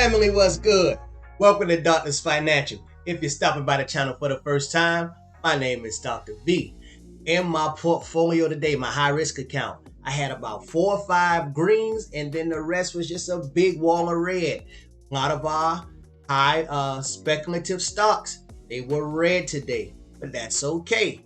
Family, what's good? Welcome to Doctor's Financial. If you're stopping by the channel for the first time, my name is Dr. V. In my portfolio today, my high risk account, I had about 4 or 5 greens, and then the rest was just a big wall of red. A lot of our high speculative stocks, they were red today, but that's okay.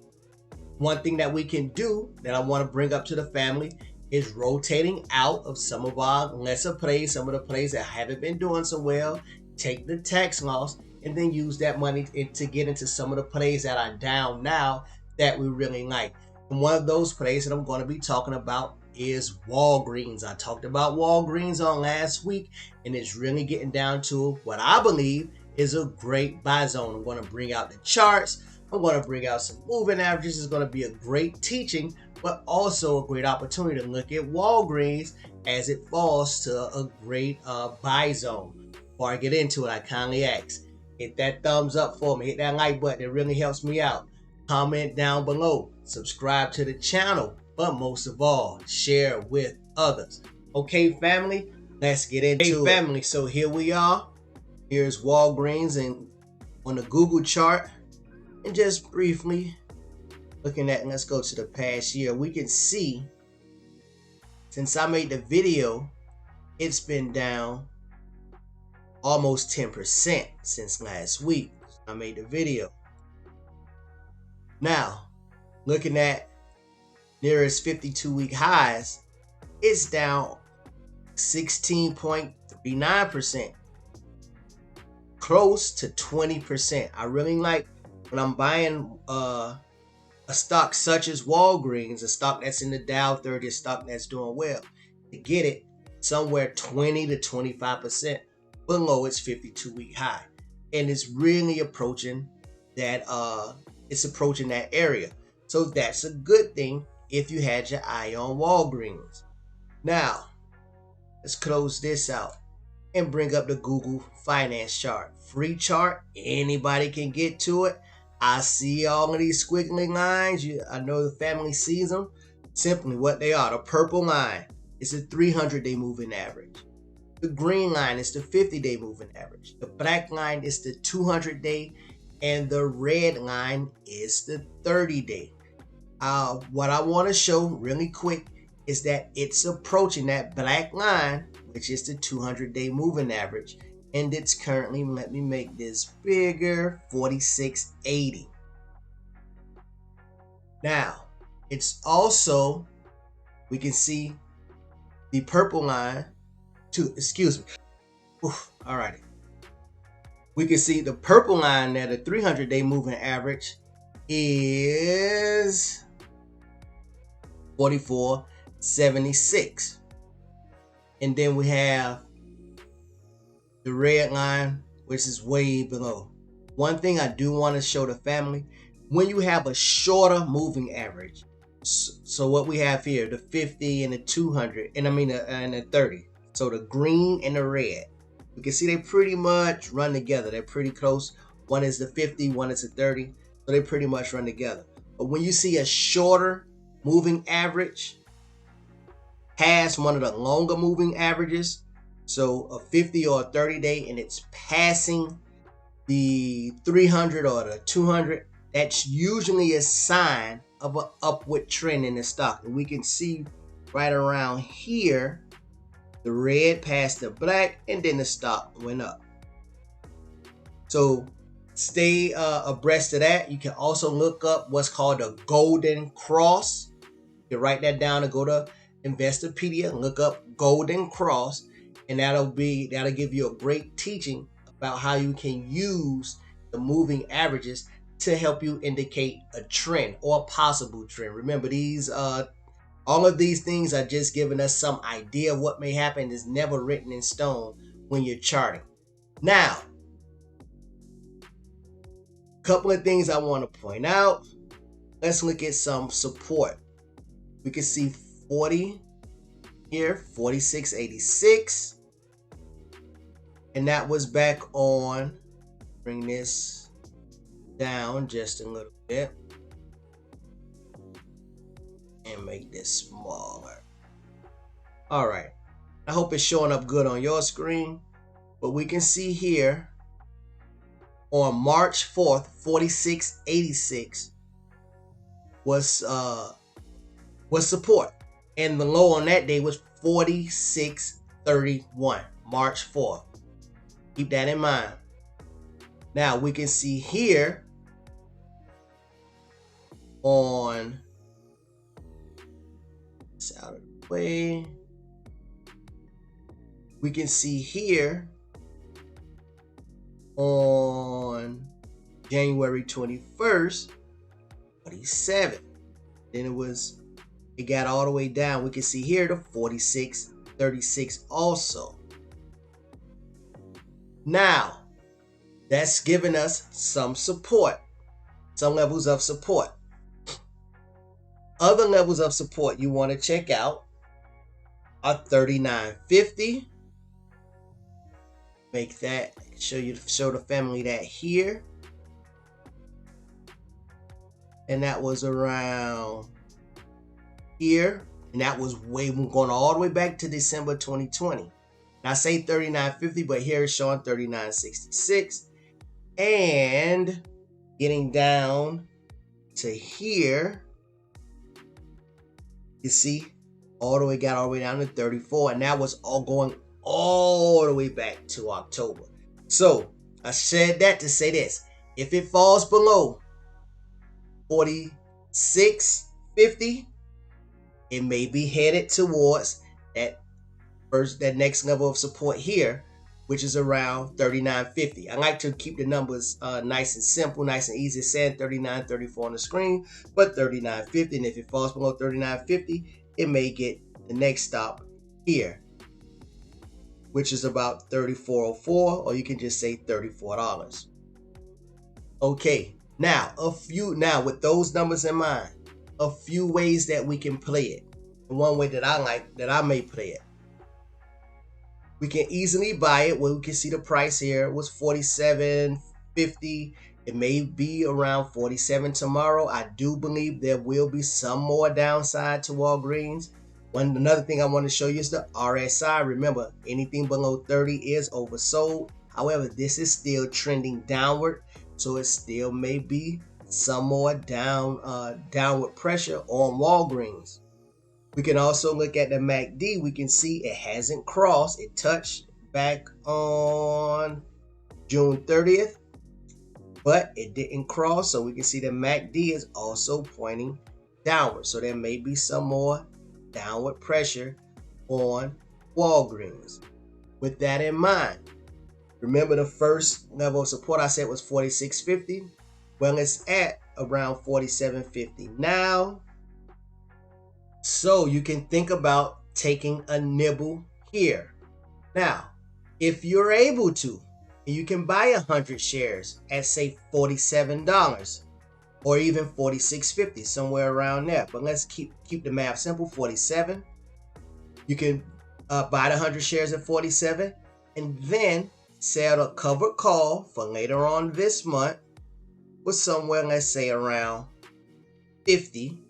One thing that we can do that I want to bring up to the family is rotating out of some of our lesser plays, some of the plays that haven't been doing so well, take the tax loss, and then use that money to get into some of the plays that are down now that we really like. And one of those plays that I'm going to be talking about is Walgreens. I talked about Walgreens on last week, and it's really getting down to what I believe is a great buy zone. I'm going to bring out the charts. I'm going to bring out some moving averages. It's going to be a great teaching, but also a great opportunity to look at Walgreens as it falls to a great buy zone. Before I get into it, I kindly ask, hit that thumbs up for me, hit that like button. It really helps me out. Comment down below, subscribe to the channel, but most of all, share with others. Okay, family, let's get into it. Family, so here we are. Here's Walgreens and on the Google chart. And just briefly looking at, let's go to the past year, we can see since I made the video, it's been down almost 10% since last week. I made the video. Now, looking at nearest 52-week highs, it's down 16.39%, close to 20%. I really like when I'm buying a stock such as Walgreens, a stock that's in the Dow 30, a stock that's doing well, to get it somewhere 20 to 25% below its 52-week high. And it's really approaching that area. So that's a good thing if you had your eye on Walgreens. Now, let's close this out and bring up the Google Finance chart. Free chart, anybody can get to it. I see all of these squiggly lines. I know the family sees them. Simply what they are. The purple line is the 300-day moving average. The green line is the 50-day moving average. The black line is the 200-day. And the red line is the 30-day. What I want to show really quick is that it's approaching that black line, which is the 200-day moving average. And it's currently, let me make this bigger, 46.80. Now, it's also, we can see the purple line, alrighty. We can see the purple line there, the 300-day moving average is 44.76. And then we have the red line, which is way below. One thing I do want to show the family, when you have a shorter moving average, so what we have here, the 50 and the 200, and the 30. So the green and the red, you can see they pretty much run together. They're pretty close. One is the 50, one is the 30. So they pretty much run together. But when you see a shorter moving average past one of the longer moving averages, so a 50 or a 30-day, and it's passing the 300 or the 200, that's usually a sign of an upward trend in the stock. And we can see right around here, the red passed the black, and then the stock went up. So stay abreast of that. You can also look up what's called a golden cross. You write that down and go to Investopedia and look up golden cross. And that'll give you a great teaching about how you can use the moving averages to help you indicate a trend or a possible trend. Remember, these all of these things are just giving us some idea of what may happen. It's never written in stone when you're charting. Now, a couple of things I want to point out. Let's look at some support. We can see 40 here, 46.86. And that was back on, bring this down just a little bit and make this smaller. All right, I hope it's showing up good on your screen. But we can see here on March 4th, 46.86 was support. And the low on that day was 46.31, March 4th. Keep that in mind. Now we can see here on, it's out of the way. We can see here on January 21st, 47. Then it got all the way down. We can see here to 46.36 also. Now, that's giving us some support, some levels of support. Other levels of support you want to check out are 39.50. Make that, show the family that here. And that was around here. And that was going all the way back to December 2020. And I say 39.50, but here it's showing 39.66. And getting down to here, you see, got all the way down to 34. And that was all going all the way back to October. So I said that to say this: if it falls below 46.50, it may be headed towards that next level of support here, which is around 39.50. I like to keep the numbers nice and simple, nice and easy. Saying 39.34 on the screen, but 39.50. And if it falls below 39.50, it may get the next stop here, which is about 34.04, or you can just say $34. Okay, now with those numbers in mind, a few ways that we can play it. And one way that I may play it. We can easily buy it. Well, we can see the price here. It was $47.50. It may be around $47 tomorrow. I do believe there will be some more downside to Walgreens. Another thing I want to show you is the RSI. Remember, anything below 30 is oversold. However, this is still trending downward, so it still may be some more downward pressure on Walgreens. We can also look at the MACD. We can see it hasn't crossed. It touched back on June 30th, but it didn't cross. So we can see the MACD is also pointing downward. So there may be some more downward pressure on Walgreens. With that in mind, remember the first level of support I said was 46.50. Well, it's at around 47.50 now. So you can think about taking a nibble here. Now, if you're able to, you can buy 100 shares at say $47 or even $46.50, somewhere around there. But let's keep the math simple. 47. You can buy the 100 shares at 47 and then sell a covered call for later on this month with somewhere, let's say around 50.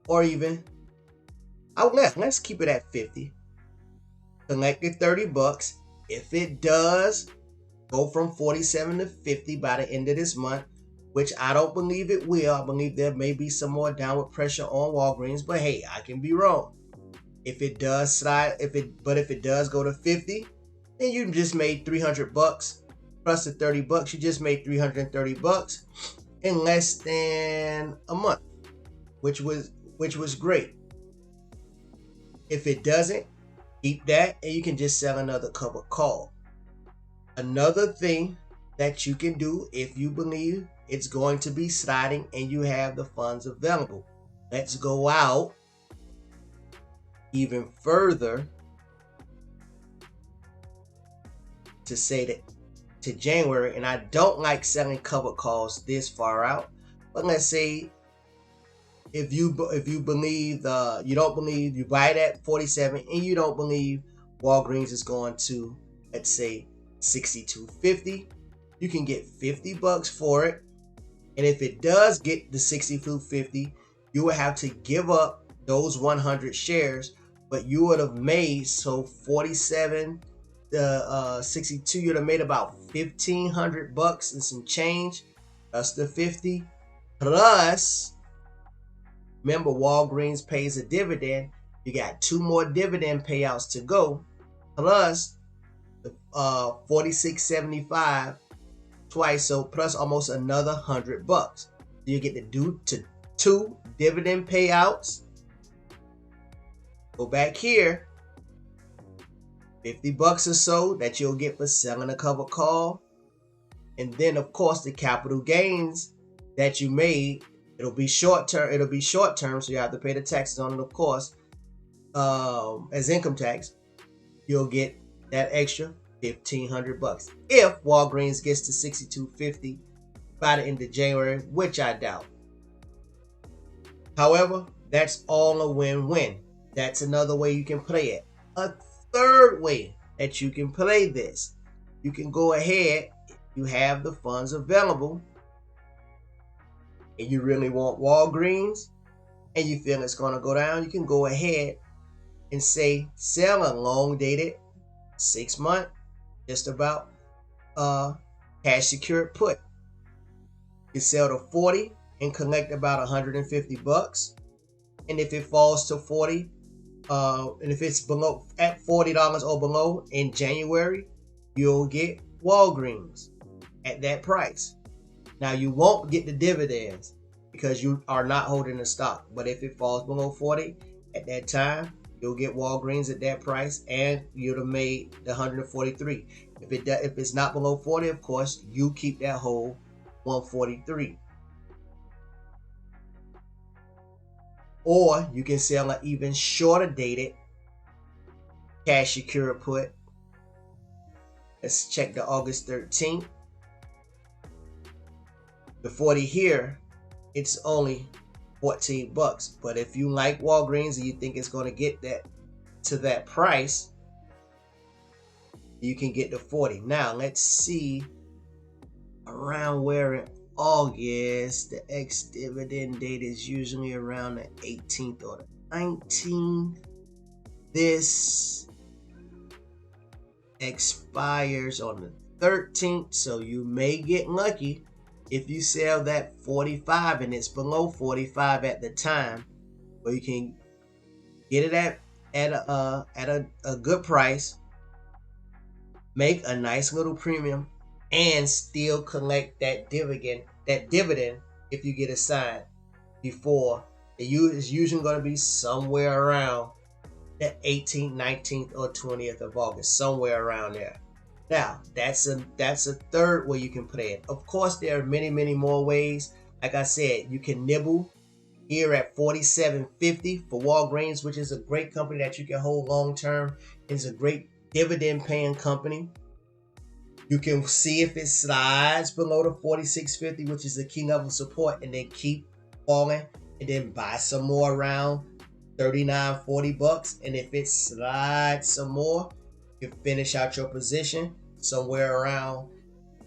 Or even, let's keep it at 50. Collect your $30. If it does go from 47 to 50 by the end of this month, which I don't believe it will. I believe there may be some more downward pressure on Walgreens, but hey, I can be wrong. If it does slide, if it does go to 50, then you just made $300 plus the $30. You just made $330 in less than a month, which was great. If it doesn't, keep that and you can just sell another covered call. Another thing that you can do if you believe it's going to be sliding and you have the funds available. Let's go out even further to say that to January, and I don't like selling covered calls this far out, but let's say if you believe you buy it at 47 and you don't believe Walgreens is going to, let's say, 62.50, you can get $50 for it. And if it does get the 62.50, you will have to give up those 100 shares, but you would have made, so 47 the 62, you'd have made about $1,500 and some change. That's the 50. Plus, remember, Walgreens pays a dividend. You got 2 more dividend payouts to go. Plus, the $46.75 twice, so plus almost another $100. So you get to do 2 dividend payouts. Go back here, $50 or so that you'll get for selling a covered call, and then of course the capital gains that you made. It'll be short term. So you have to pay the taxes on it, of course, as income tax. You'll get that extra $1,500 if Walgreens gets to $62.50 by the end of January, which I doubt. However, that's all a win-win. That's another way you can play it. A third way that you can play this, you can go ahead, if you have the funds available and you really want Walgreens and you feel it's going to go down, you can go ahead and say sell a long dated 6 month, just about cash secured put. You sell to 40 and collect about $150. And if it falls to 40, and if it's below at $40 or below in January, you'll get Walgreens at that price. Now you won't get the dividends because you are not holding the stock. But if it falls below 40 at that time, you'll get Walgreens at that price, and you'd have made the 143. If it's not below 40, of course, you keep that whole 143. Or you can sell an even shorter dated cash secure put. Let's check the August 13th. The 40 here, it's only $14. But if you like Walgreens and you think it's going to get that to that price, you can get the 40. Now let's see around where in August the ex-dividend date is usually around the 18th or the 19th. This expires on the 13th, so you may get lucky if you sell that 45 and it's below 45 at the time, or you can get it at a good price, make a nice little premium, and still collect that dividend if you get assigned before. It is usually going to be somewhere around the 18th, 19th, or 20th of August, somewhere around there. Now, that's a third way you can play it. Of course, there are many, many more ways. Like I said, you can nibble here at $47.50 for Walgreens, which is a great company that you can hold long term. It's a great dividend paying company. You can see if it slides below the $46.50, which is the key level support, and then keep falling, and then buy some more around $39, $40. And if it slides some more, you can finish out your position somewhere around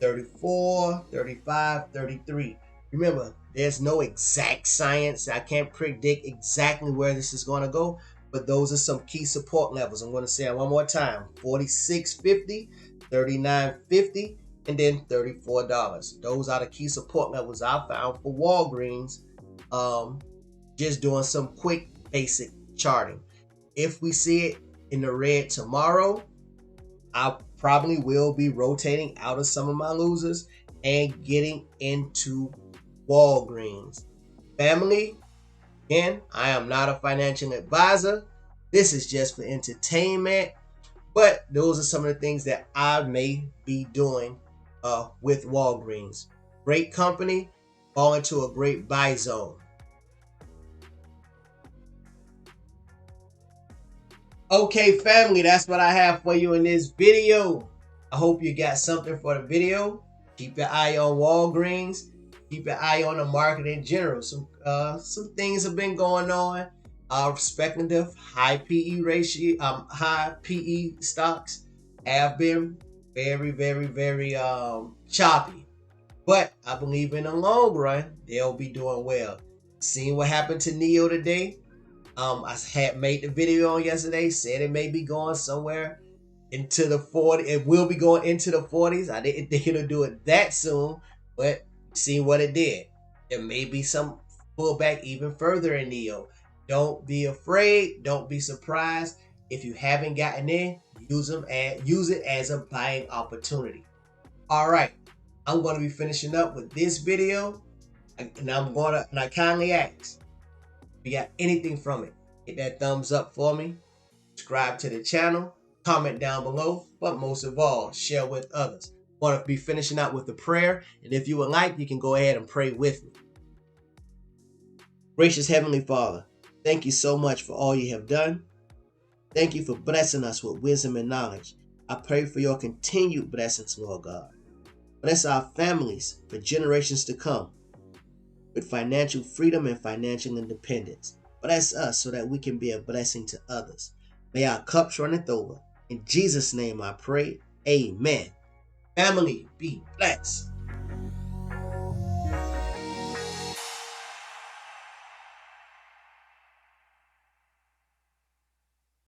34, 35, 33. Remember, there's no exact science. I can't predict exactly where this is going to go, but those are some key support levels. I'm going to say it one more time: $46.50, $39.50, and then $34. Those are the key support levels I found for Walgreens. Just doing some quick basic charting. If we see it in the red tomorrow, I probably will be rotating out of some of my losers and getting into Walgreens. Family, again, I am not a financial advisor. This is just for entertainment. But those are some of the things that I may be doing with Walgreens. Great company, fall into a great buy zone. Okay, family, that's what I have for you in this video. I hope you got something for the video. Keep your eye on Walgreens. Keep your eye on the market in general. Some things have been going on. Speculative high PE ratio, high PE stocks have been very, very, very choppy. But I believe in the long run, they'll be doing well. Seeing what happened to NEO today. I had made the video on yesterday, said it may be going somewhere into the 40s. It will be going into the 40s. I didn't think it'll do it that soon, but see what it did. There may be some pullback even further in NEO. Don't be afraid. Don't be surprised. If you haven't gotten in, use it as a buying opportunity. All right, I'm going to be finishing up with this video, and I kindly ask, if you got anything from it, hit that thumbs up for me, subscribe to the channel, comment down below, but most of all, share with others. I want to be finishing out with a prayer, and if you would like, you can go ahead and pray with me. Gracious Heavenly Father, thank you so much for all you have done. Thank you for blessing us with wisdom and knowledge. I pray for your continued blessings, Lord God. Bless our families for generations to come with financial freedom and financial independence. Bless us so that we can be a blessing to others. May our cups runneth over. In Jesus' name I pray. Amen. Family, be blessed.